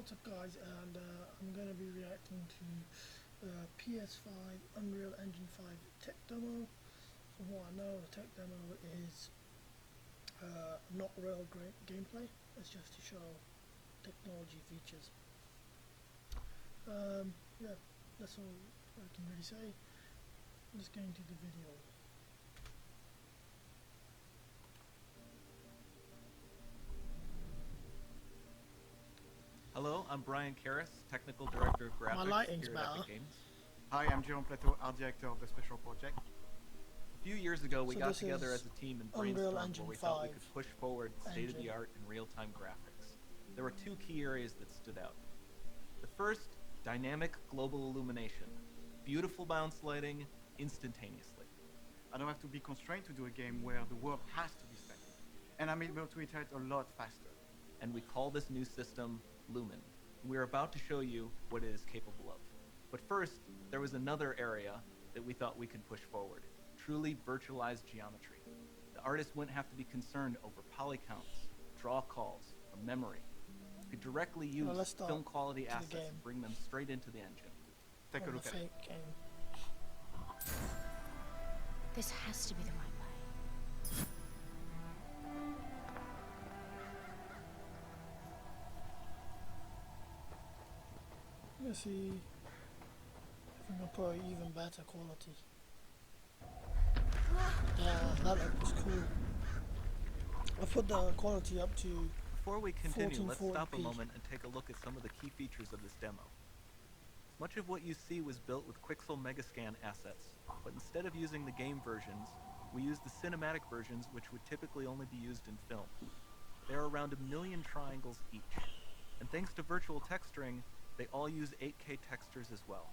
What's up guys, and I'm going to be reacting to PS5 Unreal Engine 5 tech demo. From what I know, the tech demo is not real great gameplay, it's just to show technology features. Yeah, that's all I can really say. Let's get into the video. Hello, I'm Brian Karras, Technical Director of Graphics lighting's here at better. Epic Games. Hi, I'm Jerome Plateau, Art Director of the Special Project. A few years ago, we So got this together is as a team and Unreal brainstormed Engine where we thought we 5 could push forward state-of-the-art and real-time graphics. There were two key areas that stood out. The first, dynamic global illumination. Beautiful bounce lighting, instantaneously. I don't have to be constrained to do a game where the world has to be static, and I'm able to iterate a lot faster. And we call this new system Lumen. We're about to show you what it is capable of. But first, there was another area that we thought we could push forward. Truly virtualized geometry. The artist wouldn't have to be concerned over poly counts, draw calls, or memory. You could directly use film quality assets and bring them straight into the engine. Take a look at it. Game. This has to be the right way. Let's see if we can put even better quality. Yeah, that looks cool. I put the quality up to Before we continue, let's stop a 1440p. moment and take a look at some of the key features of this demo. Much of what you see was built with Quixel Megascan assets, but instead of using the game versions, we used the cinematic versions, which would typically only be used in film. There are around 1 million triangles each, and thanks to virtual texturing, they all use 8K textures as well.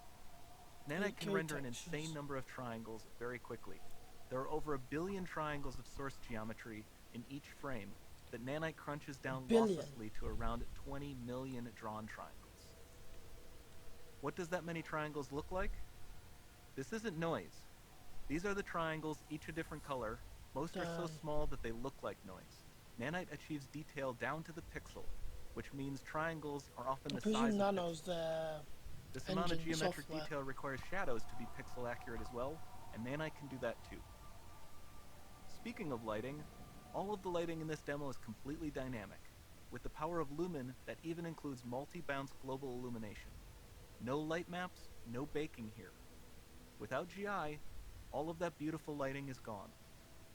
Nanite can 8K render an textures. insane number of triangles very quickly. There are over 1 billion triangles of source geometry in each frame that Nanite crunches down losslessly to around 20 million drawn triangles. What does that many triangles look like? This isn't noise. These are the triangles, each a different color. Most are so small that they look like noise. Nanite achieves detail down to the pixel, which means triangles are often the size of pixels. This amount of geometric detail requires shadows to be pixel accurate as well, and Nanite can do that too. Speaking of lighting, all of the lighting in this demo is completely dynamic. With the power of Lumen, that even includes multi-bounce global illumination. No light maps, no baking here. Without GI, all of that beautiful lighting is gone.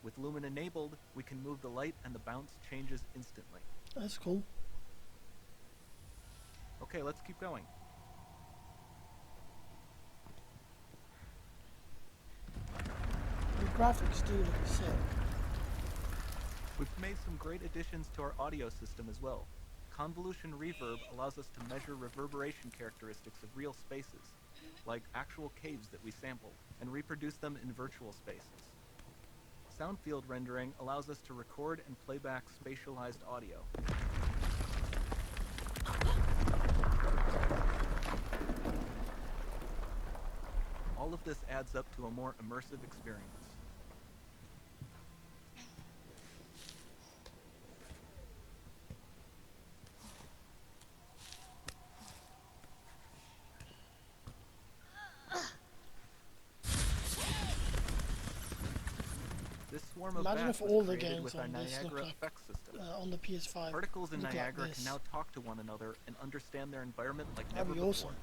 With Lumen enabled, we can move the light and the bounce changes instantly. That's cool. Okay, let's keep going. The graphics do look sick. We've made some great additions to our audio system as well. Convolution reverb allows us to measure reverberation characteristics of real spaces, like actual caves that we sampled, and reproduce them in virtual spaces. Sound field rendering allows us to record and play back spatialized audio. All of this adds up to a more immersive experience. This swarm of Imagine bats if was all the created games with our on this look Niagara like effects system. on the PS5. Particles in look like Niagara this. can now talk to one another and understand their environment like That'd never be before. awesome.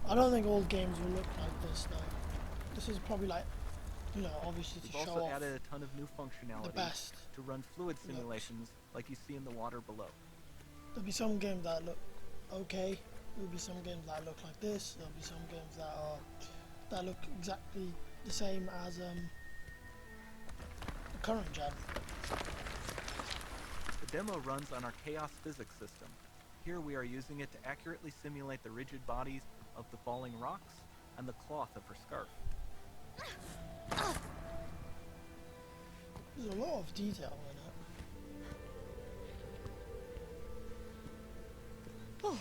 I don't think all games will look like this though. This is probably like, you know, obviously to We've show also off added a ton of new the functionality best. to run fluid simulations like you see in the water below. There'll be some games that look okay. There'll be some games that look like this. There'll be some games that look exactly the same as the current gen. The demo runs on our chaos physics system. Here we are using it to accurately simulate the rigid bodies of the falling rocks and the cloth of her scarf. There's a lot of detail in it.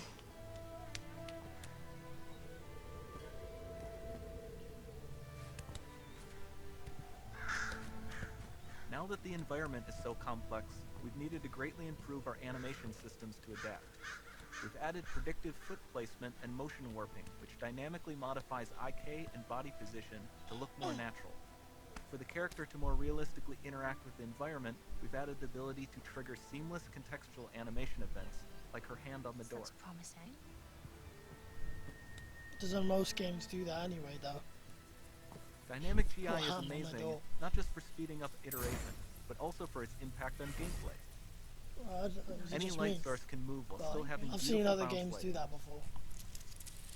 Now that the environment is so complex, we've needed to greatly improve our animation systems to adapt. We've added predictive foot placement and motion warping, which dynamically modifies IK and body position to look more natural. For the character to more realistically interact with the environment, we've added the ability to trigger seamless contextual animation events, like her hand on the This door. looks promising. Doesn't most games do that anyway, though? Dynamic GI Or is hand on the amazing, door. not just for speeding up iteration, but also for its impact on gameplay. Was it Any just light me? source can move while But still having I've seen beautiful other bounce games light. do that before.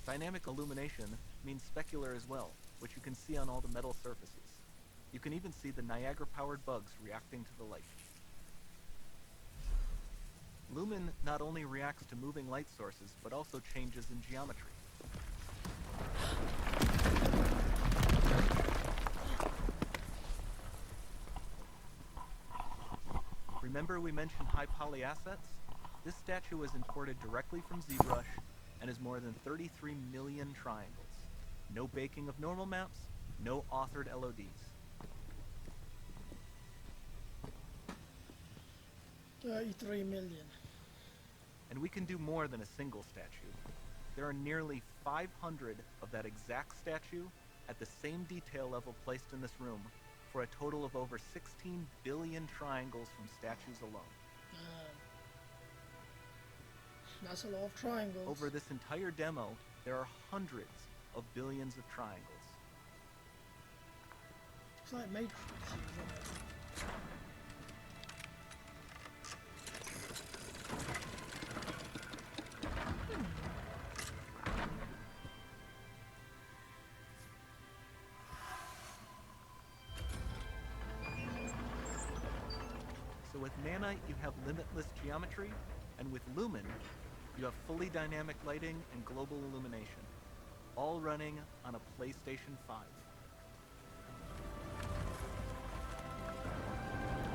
Dynamic illumination means specular as well, which you can see on all the metal surfaces. You can even see the Niagara-powered bugs reacting to the light. Lumen not only reacts to moving light sources, but also changes in geometry. Remember we mentioned high poly assets? This statue was imported directly from ZBrush and is more than 33 million triangles. No baking of normal maps, no authored LODs. 33 million. And we can do more than a single statue. There are nearly 500 of that exact statue at the same detail level placed in this room, for a total of over 16 billion triangles from statues alone. That's a lot of triangles. Over this entire demo, there are hundreds of billions of triangles. It's like Matrix, isn't it? So with Nanite, you have limitless geometry, and with Lumen, you have fully dynamic lighting and global illumination, all running on a PlayStation 5.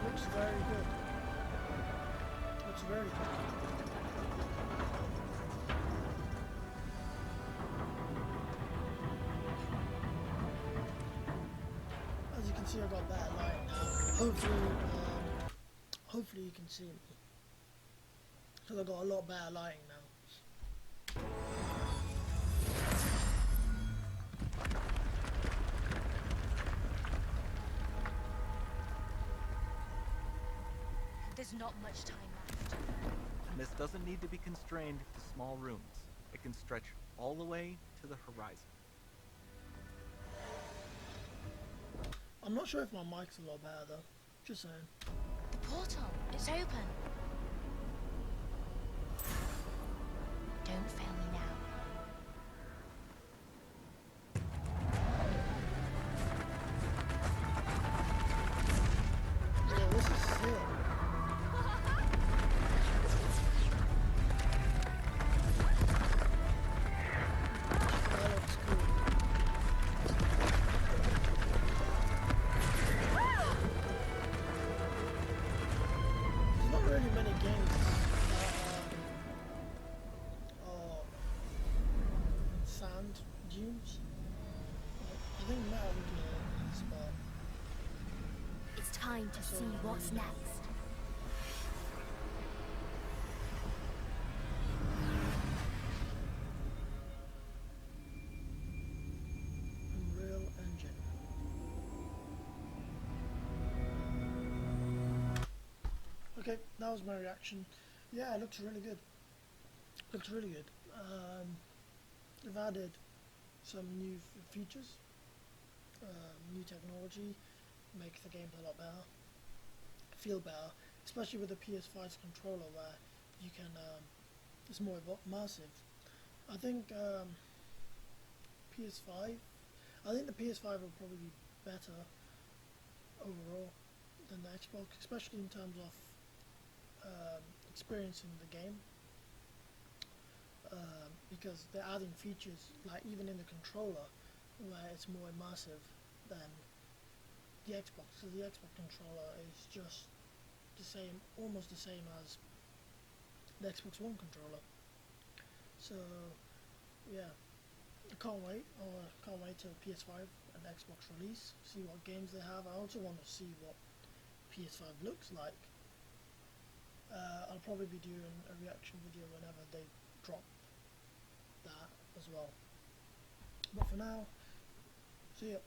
Looks very good. Looks very good. As you can see, I got better light now. Hopefully you can see me. So I got a lot better lighting now. There's not much time left. And this doesn't need to be constrained to small rooms. It can stretch all the way to the horizon. I'm not sure if my mic's a lot better though. Just saying. The portal, it's open. Don't fail me now. Yeah, this is sick. That looks cool. There's not really many games that are sand dunes. I think Metal Gear is, but It's time to So see what's really next. Unreal Engine. Okay, that was my reaction. Yeah, it looks really good. Looks really good. They've added some new features, new technology, makes the games a lot better, feel better, especially with the PS5's controller where you can, it's more immersive. I think PS5, I think the PS5 will probably be better overall than the Xbox, especially in terms of experiencing the game, because they're adding features like even in the controller where it's more immersive than the Xbox. So the Xbox controller is just the same, almost the same as the Xbox One controller. So yeah, I can't wait. Can't wait till PS5 and Xbox release. See what games they have. I also want to see what PS5 looks like. I'll probably be doing a reaction video whenever they drop that as well. But for now, see ya.